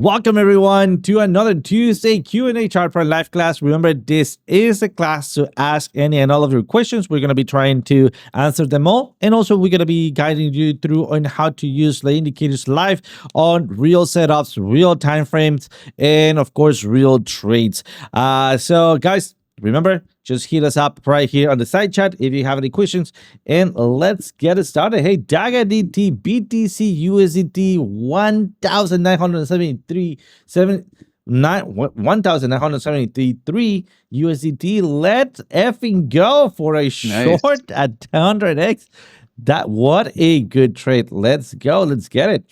Welcome everyone to another Tuesday Q&A chart for live class. Remember, this is a class to ask any and all of your questions. We're going to be trying to answer them all. And also we're going to be guiding you through on how to use the indicators live on real setups, real time frames, and of course, real trades. So guys, remember, just hit us up right here on the side chat if you have any questions, and let's get it started. Hey, Daga DT, BTC, USDT, 1,973 USDT. Let's effing go for a short at 100x. What a good trade. Let's go. Let's get it.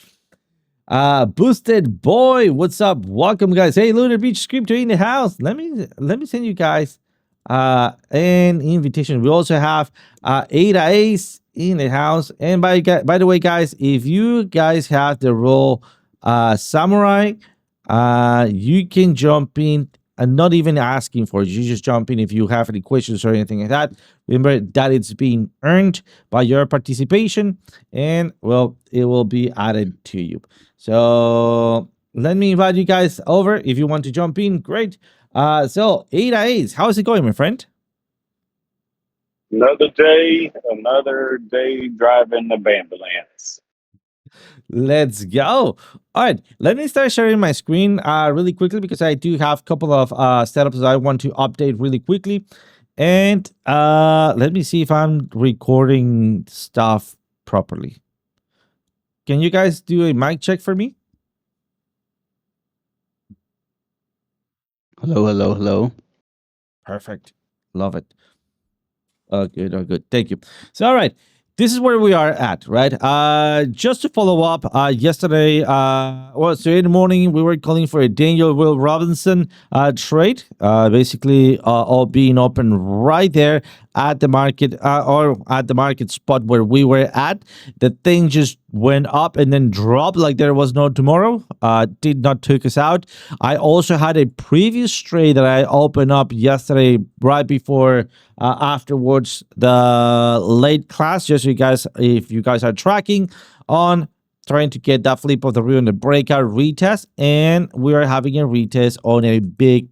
Boosted boy, what's up? Welcome, guys. Hey, Lunar Beach Scripto in the house. Let me send you guys an invitation. We also have Ada Ace in the house. And by the way, guys, if you guys have the role Samurai, you can jump in and not even asking for it. You just jump in if you have any questions or anything like that. Remember that it's being earned by your participation, and well, it will be added to you. So let me invite you guys over if you want to jump in. Great. So Ada Ace, how's it going, my friend? Another day driving the ambulance. Let's go. All right, let me start sharing my screen really quickly, because I do have a couple of setups I want to update really quickly. And let me see if I'm recording stuff properly. Can you guys do a mic check for me? Hello. Perfect. Love it. Good. Thank you. So, all right. This is where we are at, right? Just to follow up, yesterday, so in the morning, we were calling for a Daniel Will Robinson trade, basically all being open right there at the market, or at the market spot where we were at. The thing just went up and then dropped like there was no tomorrow. Did not take us out. I also had a previous trade that I opened up yesterday right before afterwards the late class, just so you guys, if you guys are tracking on trying to get that flip of the real and the breakout retest, and we are having a retest on a big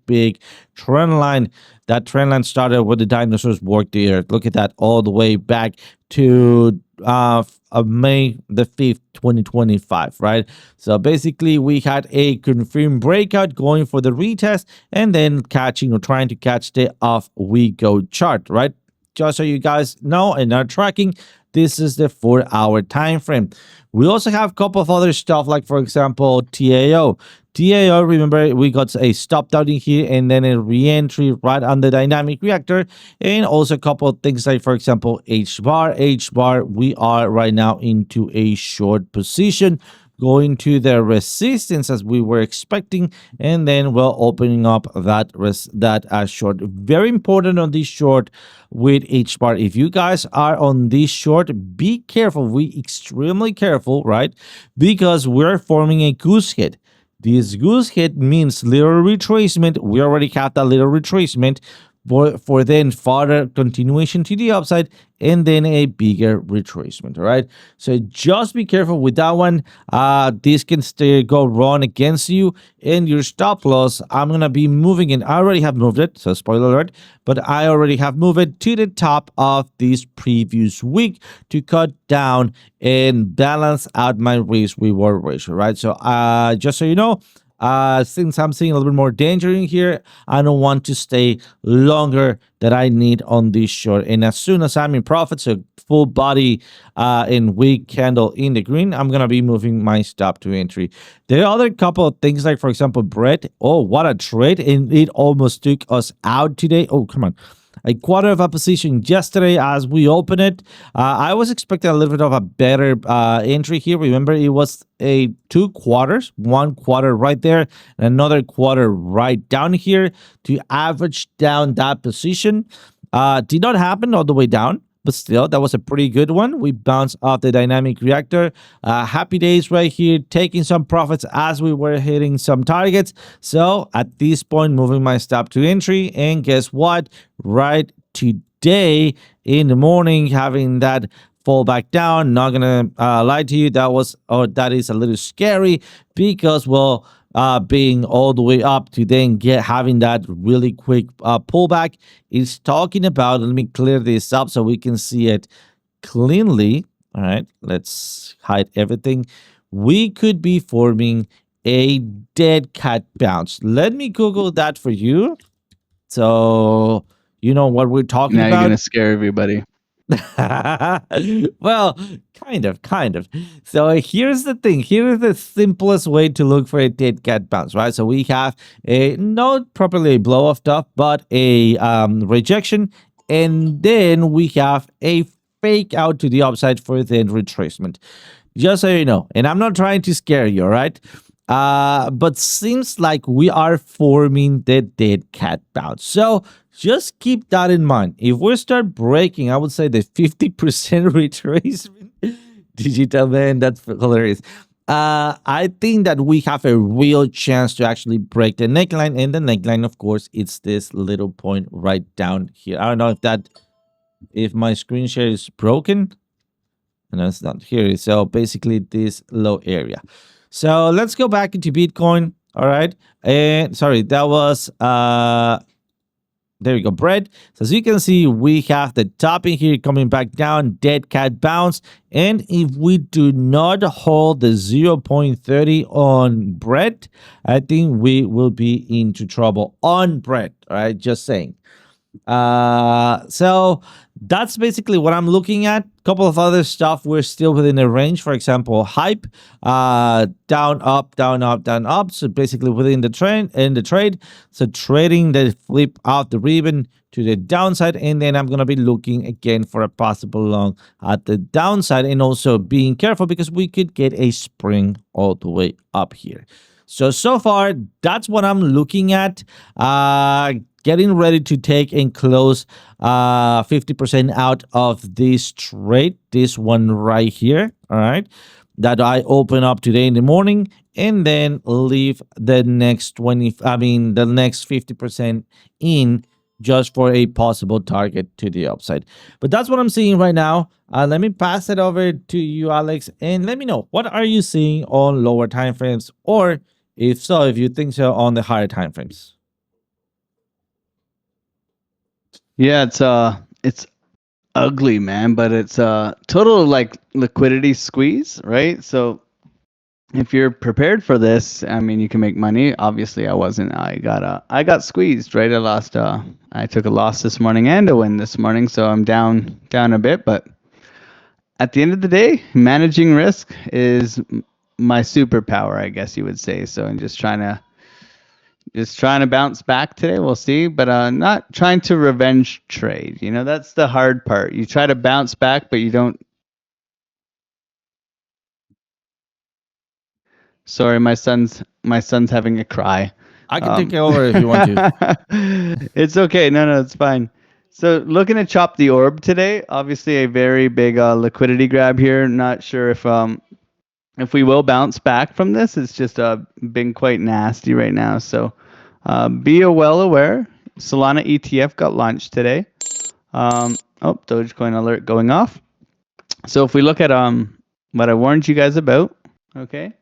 trend line. That trend line started with the dinosaurs worked there. Look at that, all the way back to May the 5th, 2025, right? So basically we had a confirmed breakout going for the retest, and then catching or trying to catch the off we go chart, right? Just so you guys know and are tracking, this is the 4-hour time frame. We also have a couple of other stuff, like for example TAO. TAO, remember, we got a stop down in here and then a re-entry right on the dynamic reactor, and also a couple of things like, for example, H-bar, we are right now into a short position, going to the resistance as we were expecting, and then well, opening up that short. Very important on this short with H-bar. If you guys are on this short, be careful. We extremely careful, right? Because we're forming a goose hit. This goose hit means little retracement. We already have that little retracement for then further continuation to the upside, and then a bigger retracement. All right, so just be careful with that one. This can go wrong against you, and your stop loss, I'm gonna be moving it. I already have moved it, so spoiler alert, but I already have moved it to the top of this previous week to cut down and balance out my risk reward ratio, right? So just so you know, since I'm seeing a little bit more danger in here, I don't want to stay longer than I need on this short. And as soon as I'm in profit, so full body and weak candle in the green, I'm gonna be moving my stop to entry. There are other couple of things, like for example Brett. Oh, what a trade, and it almost took us out today. Oh, come on. A quarter of a position yesterday as we open it. I was expecting a little bit of a better entry here. Remember, it was a 2 quarters, 1 quarter right there, and another quarter right down here to average down that position. Did not happen all the way down, but still, that was a pretty good one. We bounced off the dynamic reactor. Happy days right here, taking some profits as we were hitting some targets. So at this point, moving my stop to entry, and guess what? Right today in the morning, having that fall back down. Not gonna lie to you, that is a little scary, because well, being all the way up to then having that really quick pullback. It's talking about, let me clear this up so we can see it cleanly. All right, let's hide everything. We could be forming a dead cat bounce. Let me Google that for you. So you know what we're talking Now you're about. gonna scare everybody. Well, kind of. So here's the thing. Here is the simplest way to look for a dead cat bounce, right? So we have a not properly a blow off top, but a rejection, and then we have a fake out to the upside for then retracement. Just so you know, and I'm not trying to scare you, all right? But seems like we are forming the dead cat bounce. So just keep that in mind. If we start breaking, I would say the 50% retracement, digital man, that's hilarious. I think that we have a real chance to actually break the neckline, and the neckline, of course, it's this little point right down here. I don't know if my screen share is broken. No, it's not here. So basically this low area. So let's go back into Bitcoin. All right. And sorry, that was there we go, bread. So as you can see, we have the top in here coming back down, dead cat bounce. And if we do not hold the 0.30 on bread, I think we will be into trouble on bread. All right, just saying. So that's basically what I'm looking at. Couple of other stuff, we're still within the range. For example, hype, down, up, down, up, down, up. So basically within the trend and the trade. So trading the flip out the ribbon to the downside, and then I'm gonna be looking again for a possible long at the downside, and also being careful because we could get a spring all the way up here. So far, that's what I'm looking at. Getting ready to take and close 50% out of this trade, this one right here, all right, that I open up today in the morning, and then leave the next the next 50% in just for a possible target to the upside. But that's what I'm seeing right now. Let me pass it over to you, Alex, and let me know, what are you seeing on lower time frames, or if so, if you think so, on the higher time frames? Yeah, it's ugly, man, but it's total like liquidity squeeze, right? So if you're prepared for this, I mean, you can make money. Obviously, I wasn't. I got squeezed, right? I took a loss this morning and a win this morning, so I'm down a bit, but at the end of the day, managing risk is my superpower, I guess you would say. So I'm just trying to bounce back today. We'll see, but not trying to revenge trade. You know, that's the hard part. You try to bounce back, but you don't. Sorry, my son's having a cry. I can take it over if you want to. It's okay. No, it's fine. So looking to chop the orb today. Obviously, a very big liquidity grab here. Not sure if we will bounce back from this. It's just been quite nasty right now. So be well aware. Solana ETF got launched today. Dogecoin alert going off. So if we look at what I warned you guys about, okay.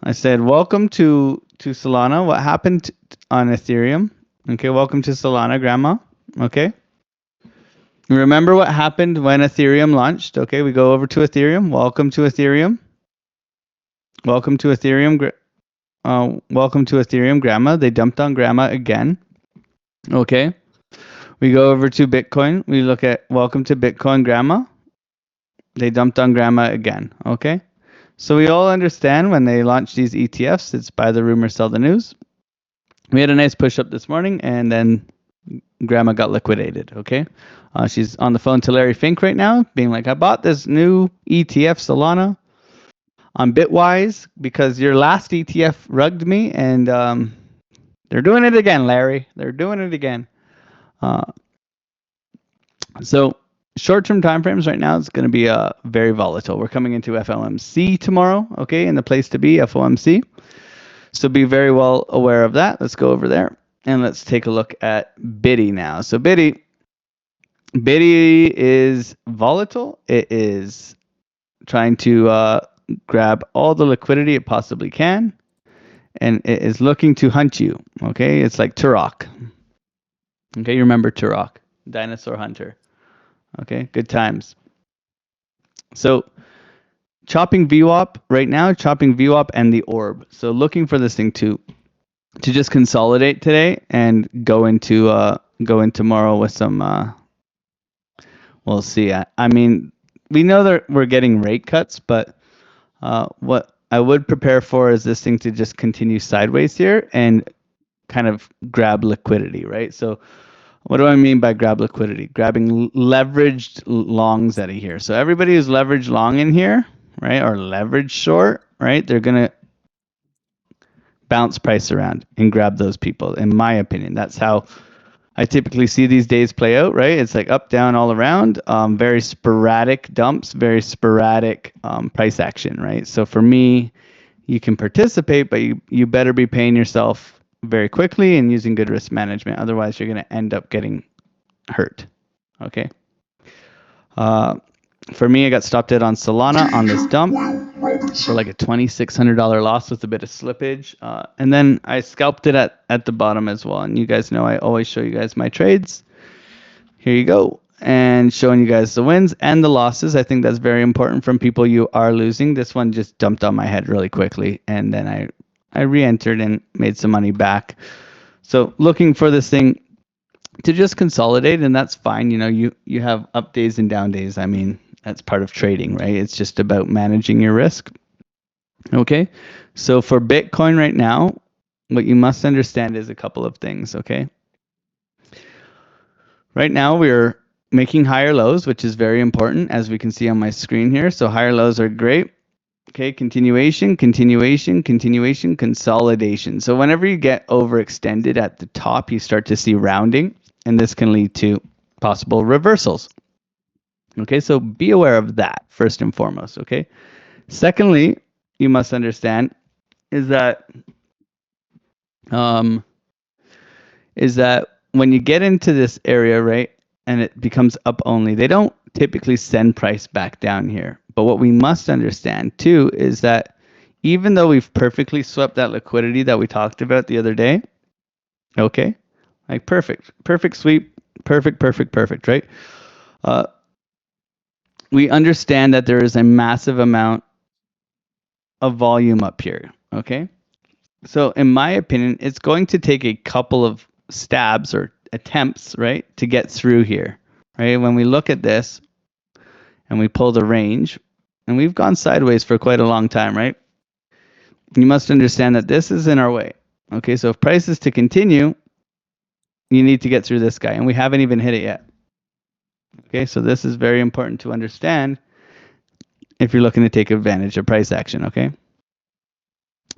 I said welcome to Solana. What happened on Ethereum? Okay, welcome to Solana, Grandma. Okay. Remember what happened when Ethereum launched? Okay, we go over to Ethereum. Welcome to Ethereum. Welcome to Ethereum. Welcome to Ethereum, Grandma. They dumped on Grandma again. Okay. We go over to Bitcoin. We look at welcome to Bitcoin, Grandma. They dumped on Grandma again. Okay. So we all understand when they launch these ETFs, it's buy the rumor, sell the news. We had a nice push up this morning, and then Grandma got liquidated. Okay. She's on the phone to Larry Fink right now, being like, I bought this new ETF Solana on Bitwise because your last ETF rugged me, and they're doing it again, Larry. They're doing it again. So short-term timeframes right now is going to be very volatile. We're coming into FOMC tomorrow, okay, and the place to be, FOMC. So be very well aware of that. Let's go over there, and let's take a look at Biddy now. So Biddy is volatile. It is trying to grab all the liquidity it possibly can. and it is looking to hunt you. Okay, it's like Turok. Okay, you remember Turok, dinosaur hunter. Okay, good times. So chopping VWAP right now, chopping VWAP and the orb. So looking for this thing to just consolidate today and go in tomorrow with some. We'll see. I mean, we know that we're getting rate cuts, but what I would prepare for is this thing to just continue sideways here and kind of grab liquidity, right? So what do I mean by grab liquidity? Grabbing leveraged longs out of here. So everybody who's leveraged long in here, right, or leveraged short, right, they're going to bounce price around and grab those people, in my opinion. That's how I typically see these days play out, right? It's like up, down, all around, very sporadic dumps, very sporadic price action, right? So for me, you can participate, but you better be paying yourself very quickly and using good risk management. Otherwise, you're going to end up getting hurt, okay? For me, I got stopped out on Solana on this dump for like a $2,600 loss with a bit of slippage. And then I scalped it at the bottom as well. And you guys know I always show you guys my trades. Here you go. And showing you guys the wins and the losses. I think that's very important from people you are losing. This one just dumped on my head really quickly. And then I re-entered and made some money back. So looking for this thing to just consolidate, and that's fine. You know, you have up days and down days. I mean, that's part of trading, right? It's just about managing your risk. Okay, so for Bitcoin right now, what you must understand is a couple of things, okay? Right now, we're making higher lows, which is very important, as we can see on my screen here. So higher lows are great. Okay, continuation, continuation, continuation, consolidation. So whenever you get overextended at the top, you start to see rounding, and this can lead to possible reversals. Okay, so be aware of that first and foremost, okay? Secondly, you must understand is that when you get into this area, right, and it becomes up only, they don't typically send price back down here. But what we must understand too is that even though we've perfectly swept that liquidity that we talked about the other day, okay, like perfect sweep, perfect, right? We understand that there is a massive amount of volume up here, okay? So in my opinion, it's going to take a couple of stabs or attempts, right, to get through here, right? When we look at this and we pull the range, and we've gone sideways for quite a long time, right? You must understand that this is in our way, okay? So if price is to continue, you need to get through this guy, and we haven't even hit it yet. Okay, so this is very important to understand if you're looking to take advantage of price action, okay?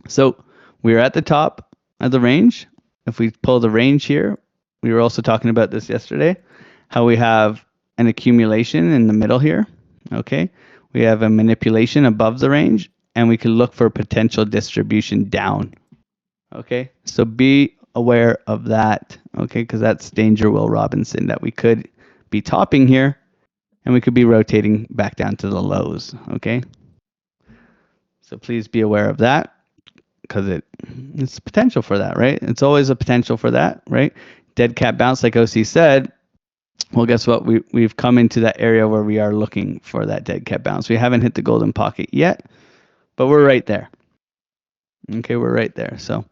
So we're at the top of the range. If we pull the range here, we were also talking about this yesterday, how we have an accumulation in the middle here, okay? We have a manipulation above the range, and we can look for potential distribution down, okay? So be aware of that, okay? Because that's danger Will Robinson, that we could be topping here, and we could be rotating back down to the lows, okay? So please be aware of that, because it's potential for that, right? It's always a potential for that, right? Dead cat bounce, like OC said. Well, guess what? We've come into that area where we are looking for that dead cat bounce. We haven't hit the golden pocket yet, but we're right there. Okay, we're right there. So,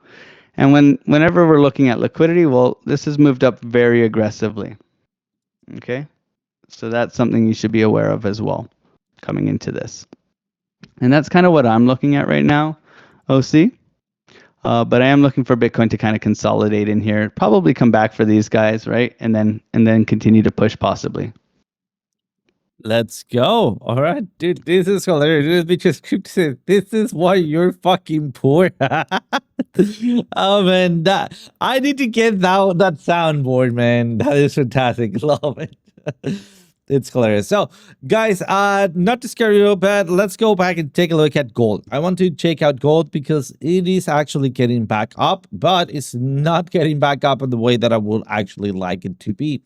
and whenever we're looking at liquidity, well, this has moved up very aggressively. Okay, so that's something you should be aware of as well coming into this. And that's kind of what I'm looking at right now, OC. But I am looking for Bitcoin to kind of consolidate in here, probably come back for these guys, right? And then continue to push possibly. Let's go. All right, dude. This is hilarious. We just keep saying, this is why you're fucking poor. Oh man, I need to get that soundboard, man. That is fantastic. Love it. It's hilarious. So, guys, not to scare you, but let's go back and take a look at gold. I want to check out gold because it is actually getting back up, but it's not getting back up in the way that I would actually like it to be.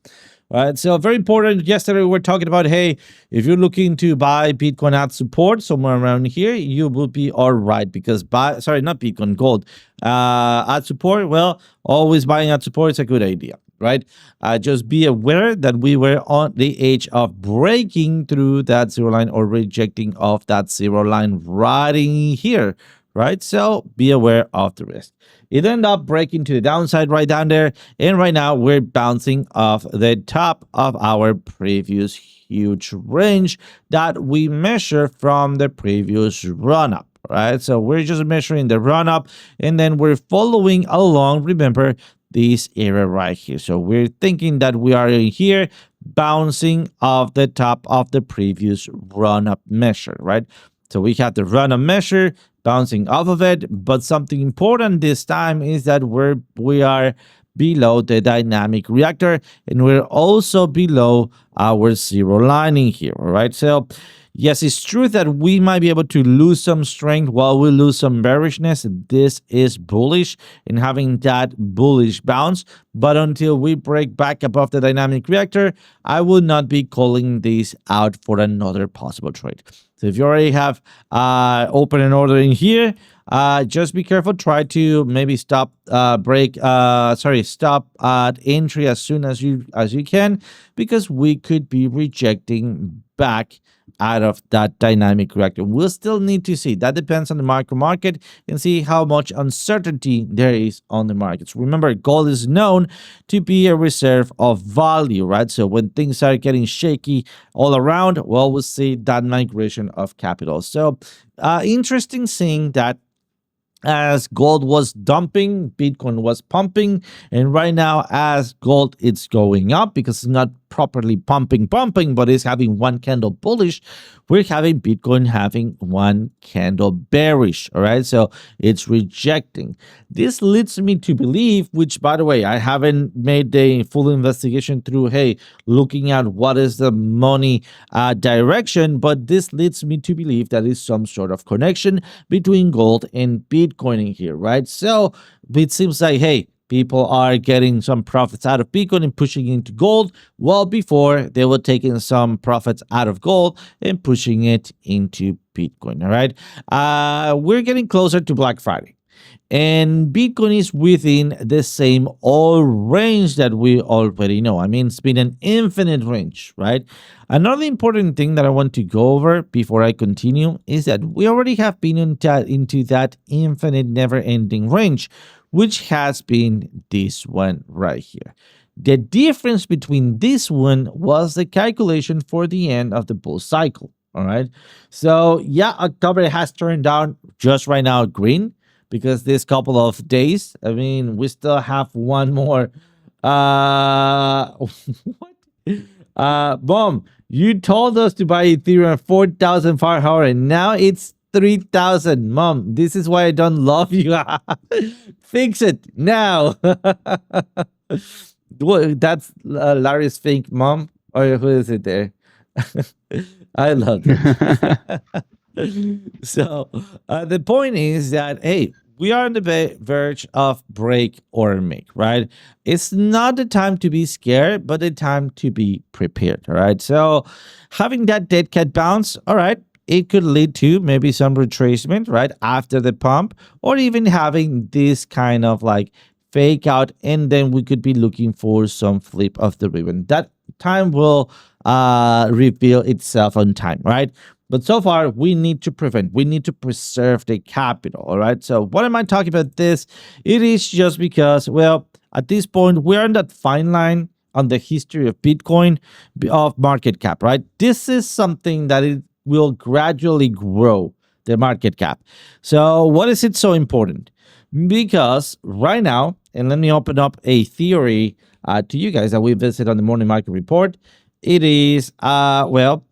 right? So very important. Yesterday we were talking about, hey, if you're looking to buy Bitcoin at support somewhere around here, you will be all right because not Bitcoin, gold at support. Well, always buying at support is a good idea, right? Just be aware that we were on the edge of breaking through that zero line or rejecting off that zero line right in here, right? So be aware of the risk. It ended up breaking to the downside right down there. And right now we're bouncing off the top of our previous huge range that we measure from the previous run up, right? So we're just measuring the run up and then we're following along. Remember this area right here. So we're thinking that we are in here bouncing off the top of the previous run up measure, right? So we have the run up measure bouncing off of it, but something important this time is that we are below the dynamic reactor and we're also below our zero lining here, all right? So yes, it's true that we might be able to lose some strength while we lose some bearishness. This is bullish in having that bullish bounce, but until we break back above the dynamic reactor, I will not be calling this out for another possible trade. So if you already have open an order in here, just be careful. Try to maybe stop stop at entry as soon as you can, because we could be rejecting back out of that dynamic reactor. We'll still need to see. That depends on the micro market and see how much uncertainty there is on the markets. Remember, gold is known to be a reserve of value, right? So when things are getting shaky all around, well, we'll see that migration of capital. So interesting seeing that as gold was dumping, Bitcoin was pumping, and right now as gold it's going up because it's not properly pumping, but it's having one candle bullish, we're having Bitcoin having one candle bearish, all right? So it's rejecting. This leads me to believe, which by the way, I haven't made a full investigation through, hey, looking at what is the money direction, but this leads me to believe that is some sort of connection between gold and Bitcoin in here, right? So it seems like, hey, people are getting some profits out of Bitcoin and pushing into gold, while before they were taking some profits out of gold and pushing it into Bitcoin, all right? We're getting closer to Black Friday, and Bitcoin is within the same old range that we already know. I mean, it's been an infinite range, right? Another important thing that I want to go over before I continue is that we already have been into that infinite never-ending range, which has been this one right here. The difference between this one was the calculation for the end of the bull cycle, all right? So yeah, October has turned down just right now green because this couple of days, I mean, we still have one more. What? Boom, you told us to buy Ethereum at 4,500 and now it's 3,000. Mom, this is why I don't love you. Fix it now. That's Larry's Fink, Mom, or who is it there? I love it. So the point is that, hey, we are on the verge of break or make, right? It's not the time to be scared, but the time to be prepared, all right? So having that dead cat bounce, all right, it could lead to maybe some retracement, right, after the pump, or even having this kind of like fake out, and then we could be looking for some flip of the ribbon. That time will reveal itself on time, right? But so far, we need to prevent, we need to preserve the capital, all right? So what am I talking about this? It is just because, well, at this point, we're on that fine line on the history of Bitcoin of market cap, right? This is something that it will gradually grow, the market cap. So what is it so important? Because right now, and let me open up a theory to you guys that we visit on the morning market report. It is, well,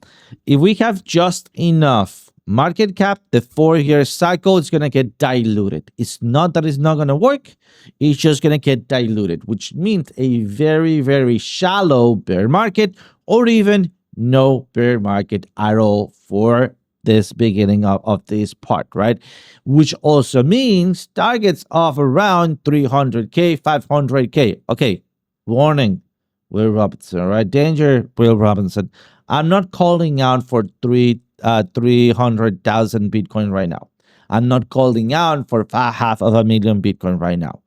if we have just enough market cap, the 4-year cycle is going to get diluted. It's not that it's not going to work. It's just going to get diluted, which means a very, very shallow bear market, or even no bear market at all for this beginning of this part, right? Which also means targets of around 300K, 500K. Okay, warning, Will Robinson, all right? Danger, Will Robinson. I'm not calling out for 300,000 Bitcoin right now. I'm not calling out for half of a million Bitcoin right now.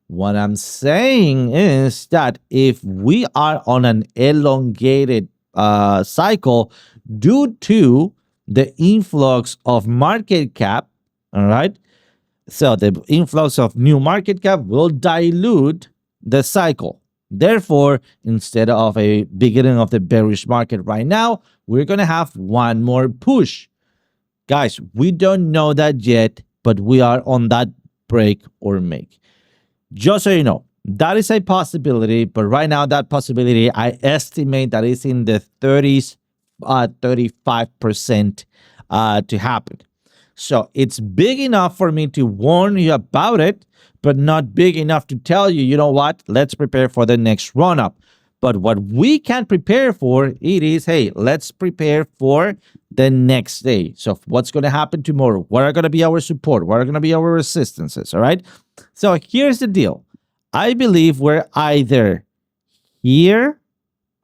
What I'm saying is that if we are on an elongated cycle due to the influx of market cap, all right? So the influx of new market cap will dilute the cycle. Therefore, instead of a beginning of the bearish market right now, we're going to have one more push. Guys, we don't know that yet, but we are on that break or make. Just so you know, that is a possibility, but right now that possibility, I estimate that is in the 30s, 35% to happen. So it's big enough for me to warn you about it, but not big enough to tell you, you know what, let's prepare for the next run-up. But what we can prepare for, it is, hey, let's prepare for the next day. So what's going to happen tomorrow? What are going to be our support? What are going to be our resistances? All right. So here's the deal. I believe we're either here,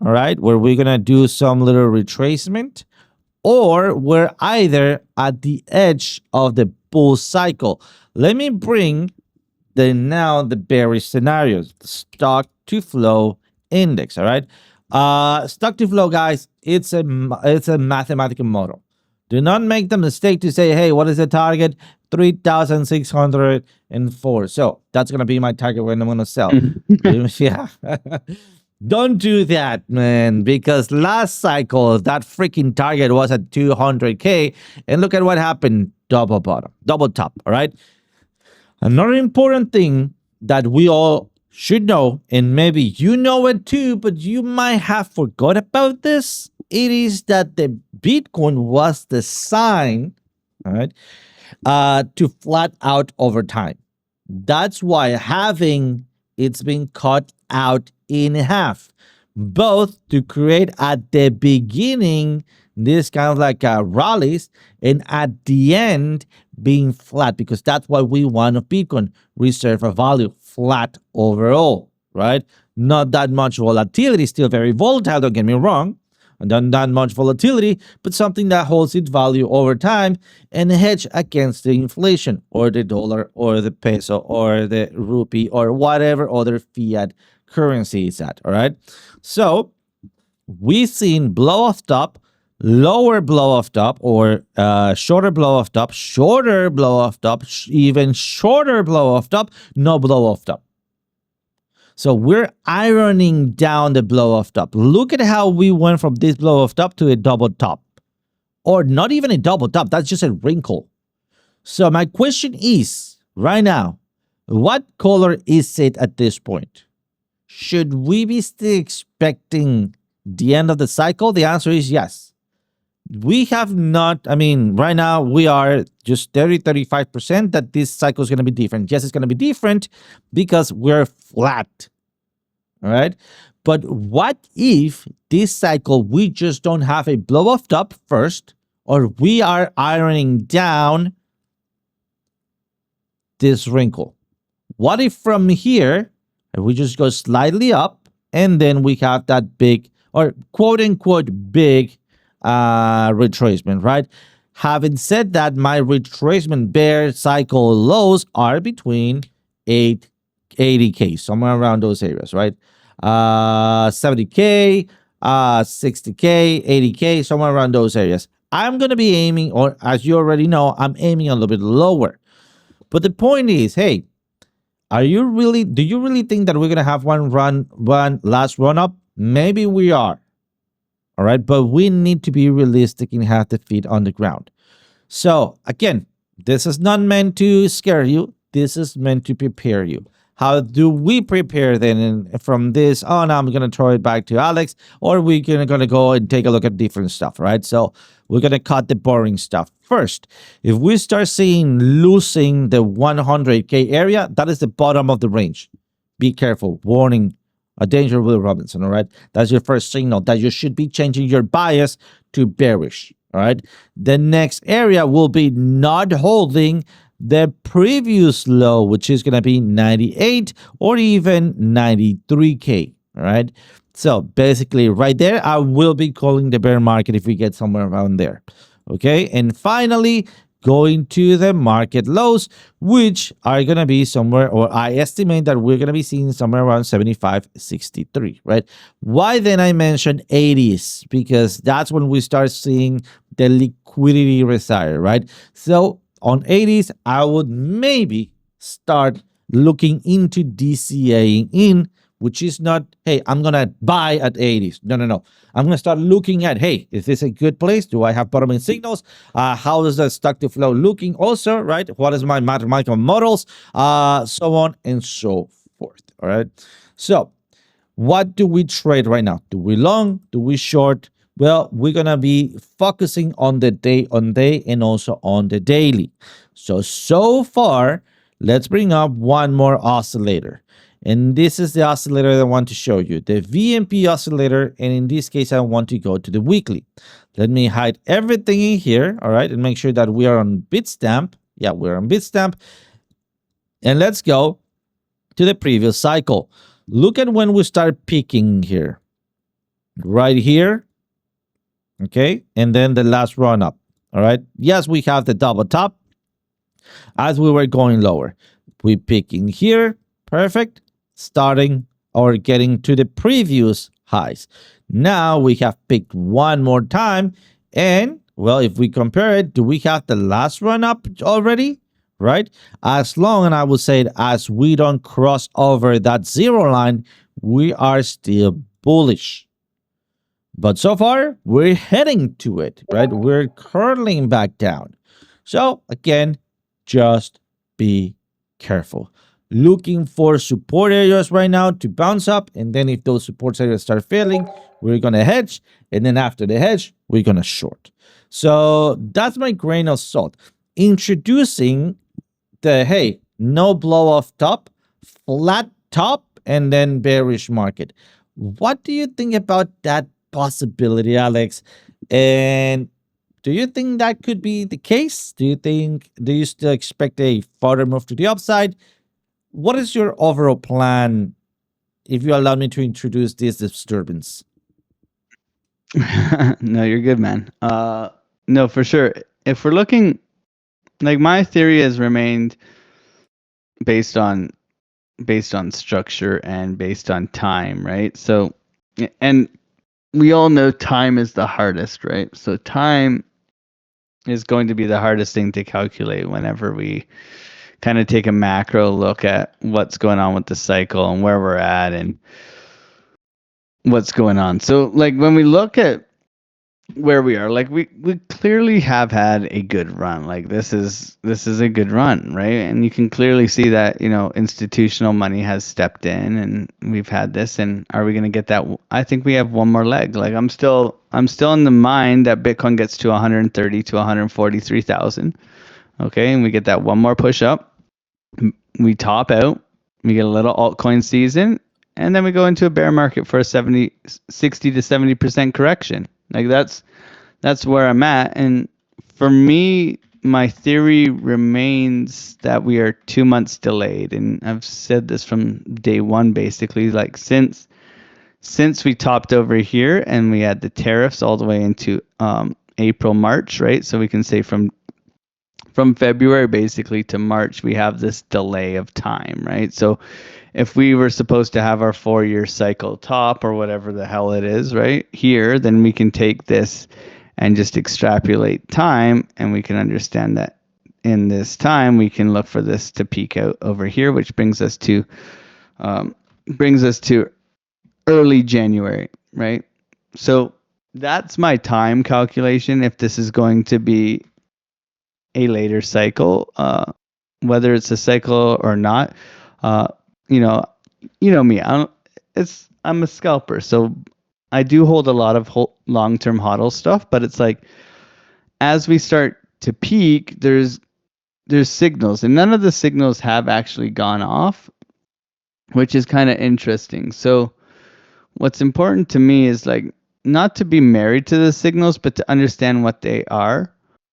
all right, where we're going to do some little retracement, or we're either at the edge of the bull cycle. Let me bring the bearish scenarios, the stock to flow index. All right, stock to flow, guys. It's a mathematical model. Do not make the mistake to say, hey, what is the target? 3,604. So that's gonna be my target when I'm gonna sell. Yeah. Don't do that, man, because last cycle that freaking target was at 200K, and look at what happened. Double bottom, double top. All right. Another important thing that we all should know, and maybe you know it too, but you might have forgot about this. It is that the Bitcoin was designed, all right, to flat out over time. That's why having it's been cut out in half, both to create at the beginning this kind of like rallies, and at the end being flat, because that's what we want of Bitcoin, reserve of value, flat overall, right? Not that much volatility, still very volatile, don't get me wrong, and not that much volatility, but something that holds its value over time and hedge against the inflation or the dollar or the peso or the rupee or whatever other fiat currency is at, all right? So we've seen blow off top, lower blow off top, or shorter blow off top, shorter blow off top, even shorter blow off top, no blow off top. So we're ironing down the blow off top. Look at how we went from this blow off top to a double top, or not even a double top. That's just a wrinkle. So my question is right now, what color is it at this point? Should we be still expecting the end of the cycle? The answer is yes. We have not, I mean, right now we are just 35% that this cycle is going to be different. Yes, it's going to be different because we're flat. All right. But what if this cycle, we just don't have a blow off top first, or we are ironing down this wrinkle? What if from here, we just go slightly up and then we have that big, or quote unquote big, retracement, right? Having said that, my retracement bear cycle lows are between 80K, somewhere around those areas, right? 70K, 60K, 80K, somewhere around those areas. I'm going to be aiming, or as you already know, I'm aiming a little bit lower. But the point is, hey, do you really think that we're going to have one last run up? Maybe we are. All right, but we need to be realistic and have the feet on the ground. So again, this is not meant to scare you. This is meant to prepare you. How do we prepare then from this? Oh, now I'm going to throw it back to Alex, or we're going to go and take a look at different stuff, right? So we're going to cut the boring stuff first. If we start seeing losing the 100K area, that is the bottom of the range. Be careful. Warning. A danger, Will Robinson, all right? That's your first signal that you should be changing your bias to bearish, all right? The next area will be not holding the previous low, which is going to be 98 or even 93K, All right. So basically, right there, I will be calling the bear market if we get somewhere around there. Okay. And finally, going to the market lows, which are going to be somewhere, or I estimate that we're going to be seeing somewhere around 75.63, right? Why then I mentioned 80s? Because that's when we start seeing the liquidity reside, right? So on 80s, I would maybe start looking into DCAing in, which is not, hey, I'm going to buy at 80s. No, no, no. I'm going to start looking at, hey, is this a good place? Do I have bottoming signals? How is the stock to flow looking also, right? What is my mathematical models? So on and so forth, all right? So what do we trade right now? Do we long? Do we short? Well, we're going to be focusing on the day on day and also on the daily. So far, let's bring up one more oscillator. And this is the oscillator that I want to show you, the VMP oscillator. And in this case, I want to go to the weekly. Let me hide everything in here, all right, and make sure that we are on Bitstamp. Yeah, we're on Bitstamp. And let's go to the previous cycle. Look at when we start peaking here. Right here. Okay, and then the last run up. All right. Yes, we have the double top as we were going lower. We peaking here. Perfect. Starting or getting to the previous highs. Now we have picked one more time. And, well, if we compare it, do we have the last run up already? Right? As long, and I would say as we don't cross over that zero line, we are still bullish. But so far, we're heading to it, right? We're curling back down. So, again, just be careful. Looking for support areas right now to bounce up. And then if those support areas start failing, we're going to hedge. And then after the hedge, we're going to short. So that's my grain of salt. Introducing the, hey, no blow off top, flat top, and then bearish market. What do you think about that possibility, Alex? And do you think that could be the case? Do you still expect a further move to the upside? What is your overall plan, if you allow me to introduce this disturbance? No, you're good, man. No, for sure. If we're looking, like, my theory has remained based on structure and based on time, right? So, and we all know time is the hardest, right? So time is going to be the hardest thing to calculate whenever we kind of take a macro look at what's going on with the cycle and where we're at and what's going on. So, like, when we look at where we are, like, we clearly have had a good run. Like, this is a good run, right? And you can clearly see that, institutional money has stepped in and we've had this. And are we going to get that? I think we have one more leg. Like, I'm still in the mind that Bitcoin gets to 130 to 143,000. Okay, and we get that one more push up. We top out, we get a little altcoin season, and then we go into a bear market for a 60 to 70% correction. Like, that's where I'm at. And for me, my theory remains that we are 2 months delayed. And I've said this from day one, basically, like, since we topped over here and we had the tariffs all the way into April, March, right? So we can say from February basically to March, we have this delay of time, right? So if we were supposed to have our 4-year cycle top or whatever the hell it is right here, then we can take this and just extrapolate time, and we can understand that in this time we can look for this to peak out over here, which brings us to early January, right? So that's my time calculation. If this is going to be a later cycle, whether it's a cycle or not, you know me. I'm a scalper, so I do hold a lot of long-term hodl stuff. But it's like, as we start to peak, there's signals, and none of the signals have actually gone off, which is kind of interesting. So what's important to me is, like, not to be married to the signals, but to understand what they are.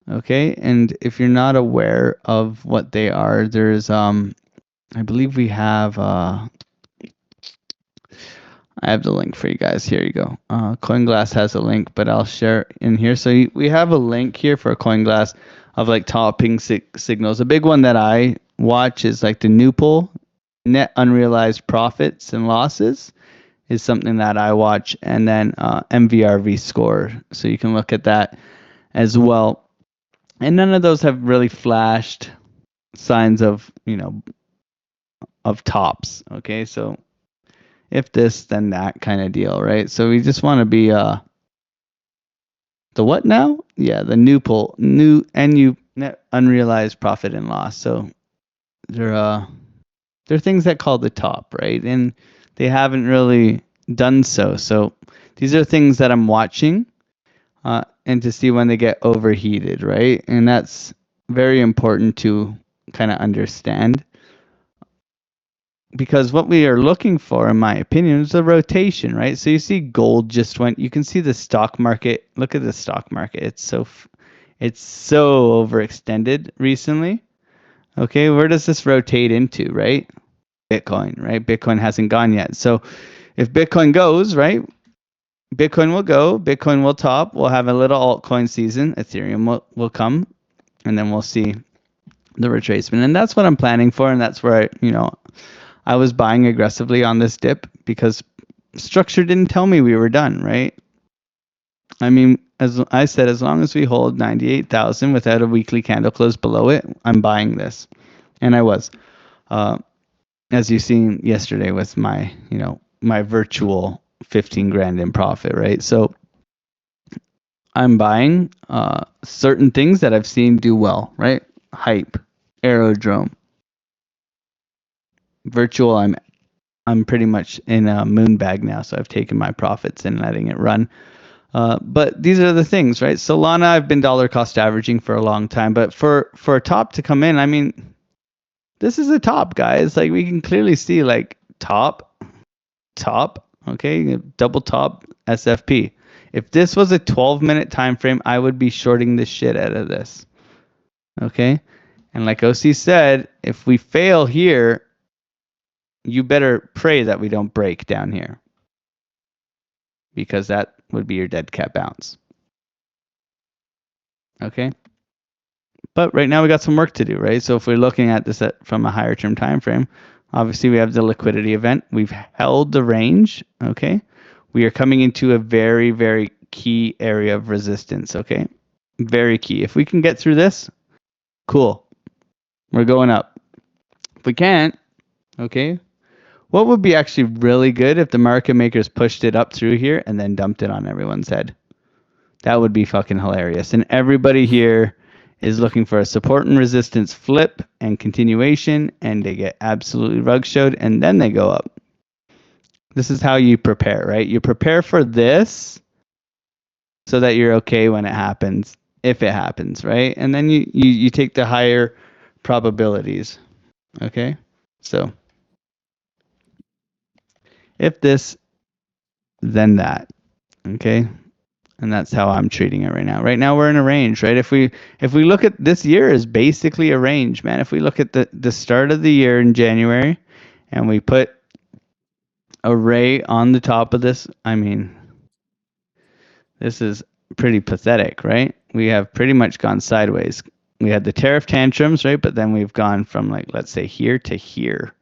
Okay, and if you're not aware of what they are, there's I believe we have I have the link for you guys. Here you go. CoinGlass has a link, but I'll share in here. So we have a link here for CoinGlass of like topping signals. A big one that I watch is like the Newpol, net unrealized profits and losses, is something that I watch, and then MVRV score. So you can look at that as well. And none of those have really flashed signs of, of tops. Okay, so if this, then that kind of deal, right? So we just want to be the what now? Yeah, the Newpol, new NU, net unrealized profit and loss. So they're things that call the top, right? And they haven't really done so. So these are things that I'm watching, and to see when they get overheated, right? And that's very important to kind of understand, because what we are looking for, in my opinion, is a rotation, right? So you see gold just went. You can see the stock market. Look at the stock market. It's so overextended recently. Okay, where does this rotate into, right? Bitcoin, right? Bitcoin hasn't gone yet. So if Bitcoin goes, right, Bitcoin will go, Bitcoin will top, we'll have a little altcoin season, Ethereum will come, and then we'll see the retracement. And that's what I'm planning for, and that's where I was buying aggressively on this dip, because structure didn't tell me we were done, right? I mean, as I said, as long as we hold 98,000 without a weekly candle close below it, I'm buying this. And I was. As you seen yesterday with my, my virtual 15 grand in profit, right? So I'm buying certain things that I've seen do well, right? Hype, Aerodrome, virtual. I'm pretty much in a moon bag now, so I've taken my profits and letting it run. But these are the things, right? Solana, I've been dollar cost averaging for a long time, but for a top to come in, I mean, this is a top, guys. Like, we can clearly see like top, okay, double top SFP. If this was a 12-minute time frame, I would be shorting the shit out of this. Okay? And like OC said, if we fail here, you better pray that we don't break down here, because that would be your dead cat bounce. Okay? But right now we got some work to do, right? So if we're looking at this from a higher term time frame, obviously we have the liquidity event. We've held the range, okay? We are coming into a very, very key area of resistance, okay? Very key. If we can get through this, cool. We're going up. If we can't, okay, what would be actually really good if the market makers pushed it up through here and then dumped it on everyone's head? That would be fucking hilarious. And everybody here is looking for a support and resistance flip and continuation, and they get absolutely rug showed, and then they go up. This is how you prepare, right? You prepare for this so that you're okay when it happens, if it happens, right? And then you take the higher probabilities, okay? So if this, then that, okay? And that's how I'm treating it right now. Right now we're in a range, right? If we look at this year is basically a range, man. If we look at the start of the year in January and we put a ray on the top of this, I mean, this is pretty pathetic, right? We have pretty much gone sideways. We had the tariff tantrums, right? But then we've gone from, like, let's say here to here.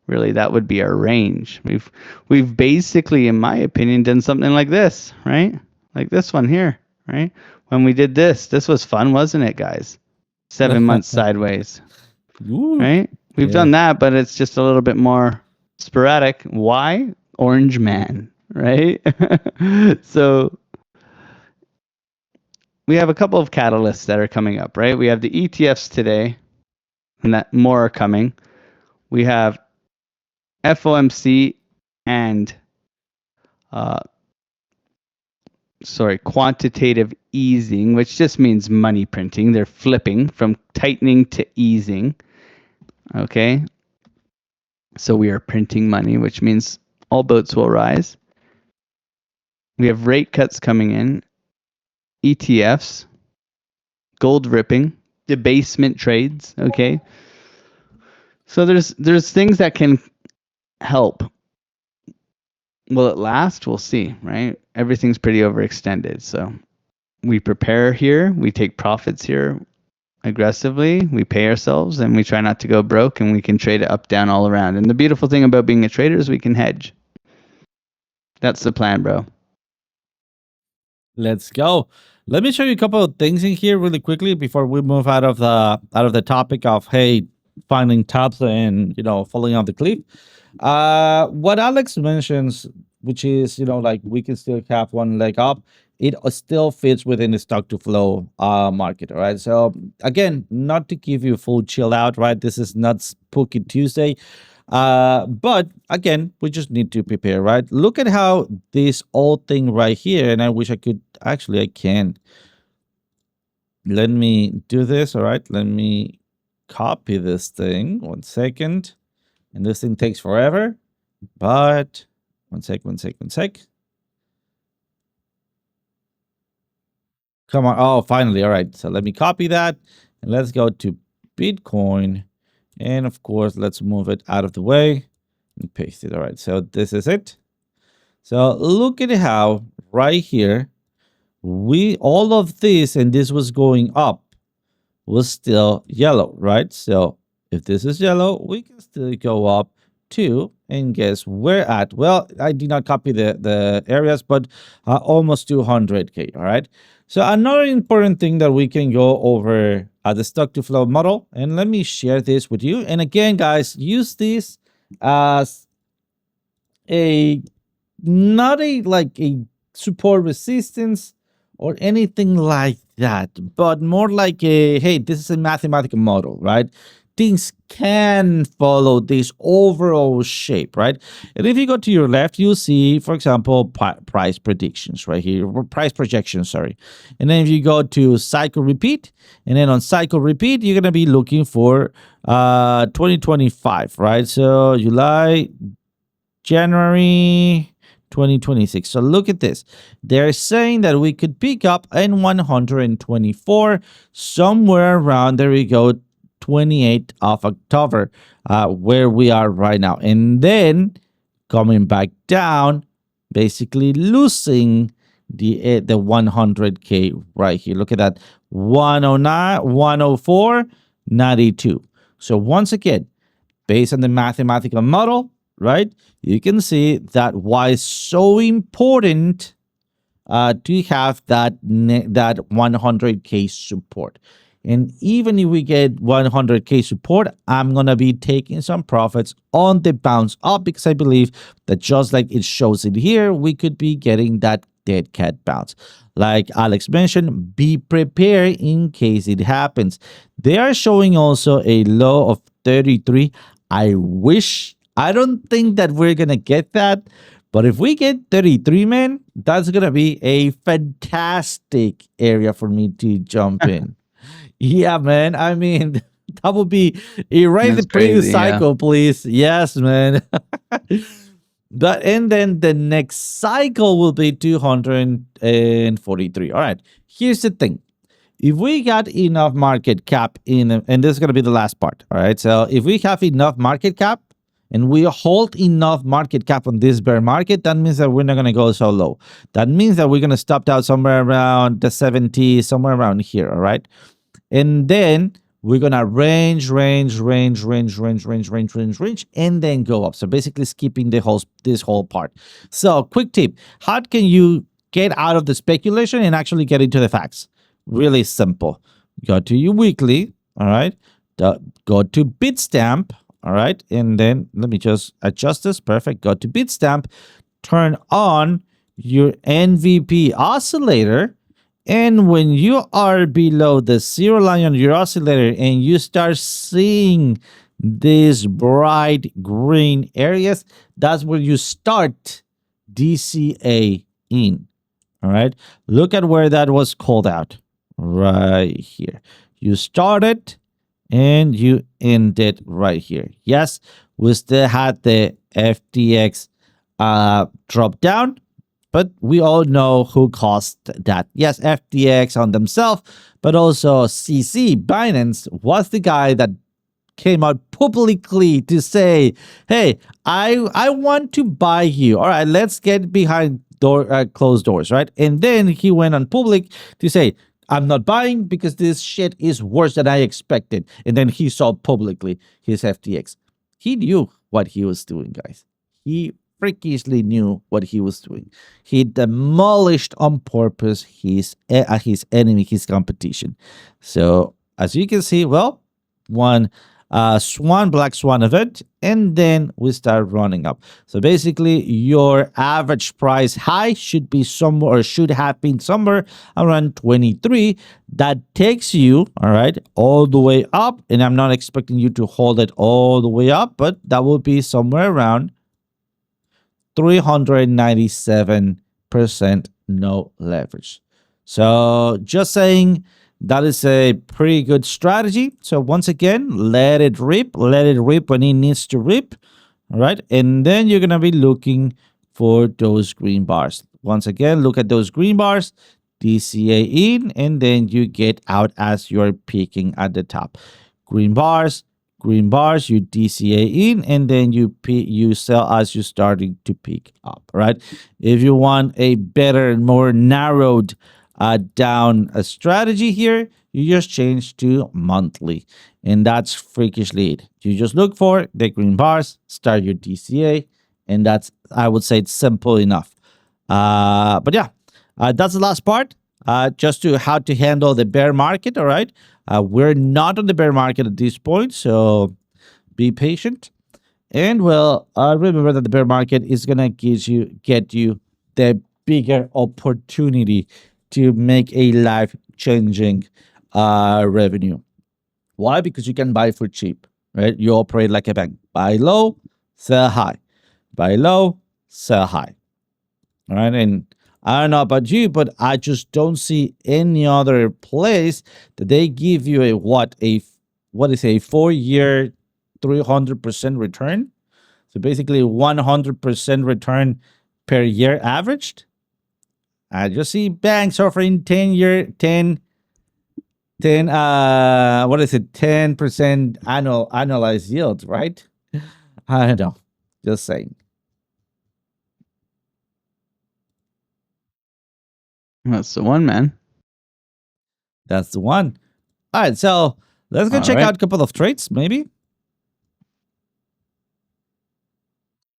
Really, that would be our range. We've basically, in my opinion, done something like this, right? Like this one here, right? When we did this was fun, wasn't it, guys? 7 months sideways, Ooh. right? We've done that, but it's just a little bit more sporadic. Why? Orange man, right? So we have a couple of catalysts that are coming up, right? We have the ETFs today, and that more are coming. We have FOMC and quantitative easing, which just means money printing. They're flipping from tightening to easing. Okay. So we are printing money, which means all boats will rise. We have rate cuts coming in, ETFs, gold ripping, debasement trades. Okay. So there's things that can help Will it last? We'll see, right? Everything's pretty overextended. So we prepare here, we take profits here aggressively, we pay ourselves, and we try not to go broke, and we can trade it up, down, all around. And the beautiful thing about being a trader is we can hedge. That's the plan, bro. Let's go. Let me show you a couple of things in here really quickly before we move out of the topic of finding tops and falling off the cliff. What Alex mentions, which is like we can still have one leg up, it still fits within the stock to flow market. All right. So again, not to give you full chill out, right? This is not Spooky Tuesday. But again, we just need to prepare, right? Look at how this old thing right here, and I wish I could actually, I can. Let me do this. All right. Let me copy this thing. 1 second. And this thing takes forever. But one sec. Come on. Oh, finally. All right. So let me copy that. And let's go to Bitcoin. And of course, let's move it out of the way and paste it. All right. So this is it. So look at how right here, all of this, and this was going up, was still yellow, right? So if this is yellow, we can still go up too. And guess where at? Well, I did not copy the areas, but almost 200K. All right. So another important thing that we can go over the stock to flow model, and let me share this with you. And again, guys, use this as not a support resistance or anything like that, but more like hey, this is a mathematical model, right? Things can follow this overall shape, right? And if you go to your left, you'll see, for example, price predictions right here, or price projections, sorry. And then if you go to cycle repeat, and then on cycle repeat, you're going to be looking for 2025, right? So July, January 2026. So look at this. They're saying that we could pick up in 124, somewhere around, there we go, 28th of October, where we are right now. And then coming back down, basically losing the 100K right here. Look at that, 109, 104, 92. So once again, based on the mathematical model, right, you can see that why it's so important to have that 100K support. And even if we get 100K support, I'm going to be taking some profits on the bounce up, because I believe that just like it shows it here, we could be getting that dead cat bounce. Like Alex mentioned, be prepared in case it happens. They are showing also a low of 33. I don't think that we're going to get that. But if we get 33, man, that's going to be a fantastic area for me to jump in. Yeah, man. I mean, that would be erase the previous cycle, please. Yes, man. And then the next cycle will be 243. All right. Here's the thing. If we got enough market cap and this is going to be the last part. All right. So if we have enough market cap and we hold enough market cap on this bear market, that means that we're not going to go so low. That means that we're going to stop out somewhere around the 70, somewhere around here. All right. And then we're going to range, and then go up. So basically skipping this whole part. So quick tip, how can you get out of the speculation and actually get into the facts? Really simple. Go to your weekly, all right? Go to Bitstamp, all right? And then let me just adjust this. Perfect. Go to Bitstamp, turn on your NVP oscillator. And when you are below the zero line on your oscillator and you start seeing these bright green areas, that's where you start DCA in. All right. Look at where that was called out right here. You started and you ended right here. Yes, we still had the FTX drop down. But we all know who caused that. Yes, FTX on themselves, but also CZ, Binance, was the guy that came out publicly to say, "Hey, I want to buy you. All right, let's get behind closed doors, right?" And then he went on public to say, "I'm not buying because this shit is worse than I expected." And then he sold publicly his FTX. He knew what he was doing, guys. He freakishly knew what he was doing. He demolished on purpose his enemy, his competition. So as you can see, well, one black swan event, and then we start running up. So basically, your average price high should be somewhere, or should have been somewhere around 23. That takes you, all right, all the way up. And I'm not expecting you to hold it all the way up, but that will be somewhere around 397% no leverage. So just saying, that is a pretty good strategy. So once again, let it rip when it needs to rip. All right. And then you're going to be looking for those green bars. Once again, look at those green bars, DCA in, and then you get out as you're peaking at the top. Green bars, you DCA in, and then you sell as you're starting to peak up, right? If you want a better, more narrowed down a strategy here, you just change to monthly, and that's freakishly it. You just look for the green bars, start your DCA, and that's, I would say, it's simple enough. But yeah, that's the last part. Just to how to handle the bear market. All right, we're not on the bear market at this point, so be patient. And well, remember that the bear market is gonna get you the bigger opportunity to make a life-changing revenue. Why? Because you can buy for cheap, right? You operate like a bank. Buy low, sell high. Buy low, sell high. All right, and I don't know about you, but I just don't see any other place that they give you a 4-year 300% return. So basically 100% return per year averaged. I just see banks offering 10-year 10 10% annualized yield, right? I don't know. Just saying. That's the one, man. That's the one. All right, so let's go check out a couple of trades, maybe.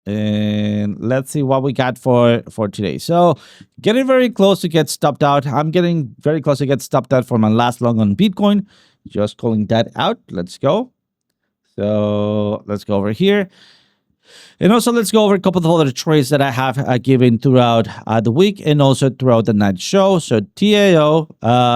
And let's see what we got for today. So getting very close to get stopped out. I'm getting very close to get stopped out for my last long on Bitcoin. Just calling that out. Let's go. So let's go over here. And also, let's go over a couple of other trades that I have given throughout the week and also throughout the night show. So TAO,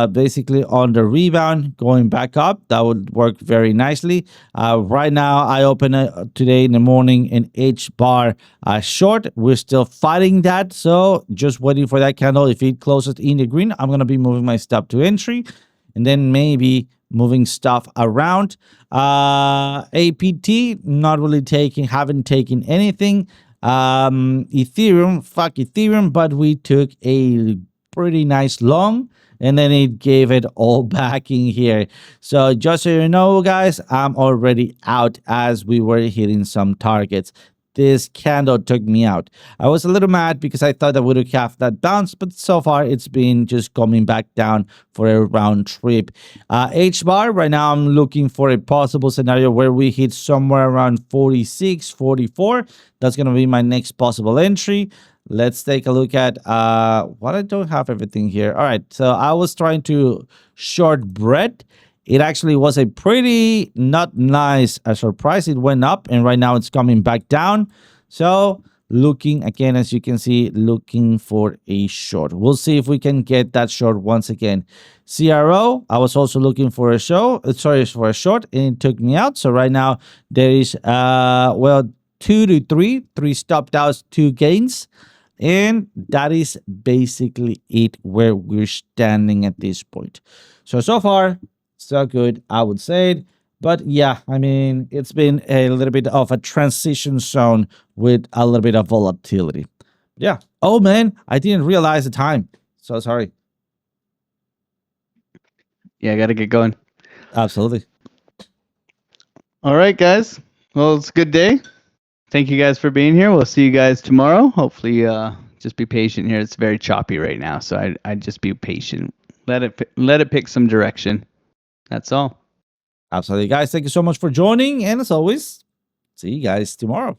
basically on the rebound, going back up. That would work very nicely. Right now, I open today in the morning an H bar short. We're still fighting that. So just waiting for that candle. If it closes in the green, I'm going to be moving my stop to entry. And then maybe moving stuff around. APT, not really haven't taken anything. Ethereum, fuck Ethereum, but we took a pretty nice long, and then it gave it all back in here. So just so you know, guys, I'm already out as we were hitting some targets. This candle took me out. I was a little mad because I thought I would have that bounce, but so far it's been just coming back down for a round trip. H bar, right now I'm looking for a possible scenario where we hit somewhere around 46, 44. That's going to be my next possible entry. Let's take a look at what I don't have everything here. All right, so I was trying to short bread. It actually was a pretty not nice surprise. It went up, and right now it's coming back down. So looking again, as you can see, looking for a short. We'll see if we can get that short once again. CRO, I was also looking for a short, and it took me out. So right now there is 2 to 3 stopped outs, 2 gains. And that is basically it where we're standing at this point. So far, so good, I would say. But yeah, I mean, it's been a little bit of a transition zone with a little bit of volatility. Yeah. Oh, man, I didn't realize the time. So sorry. Yeah, I got to get going. Absolutely. All right, guys. Well, it's a good day. Thank you guys for being here. We'll see you guys tomorrow. Hopefully, just be patient here. It's very choppy right now, so I'd just be patient. Let it pick some direction. That's all. Absolutely, guys. Thank you so much for joining. And as always, see you guys tomorrow.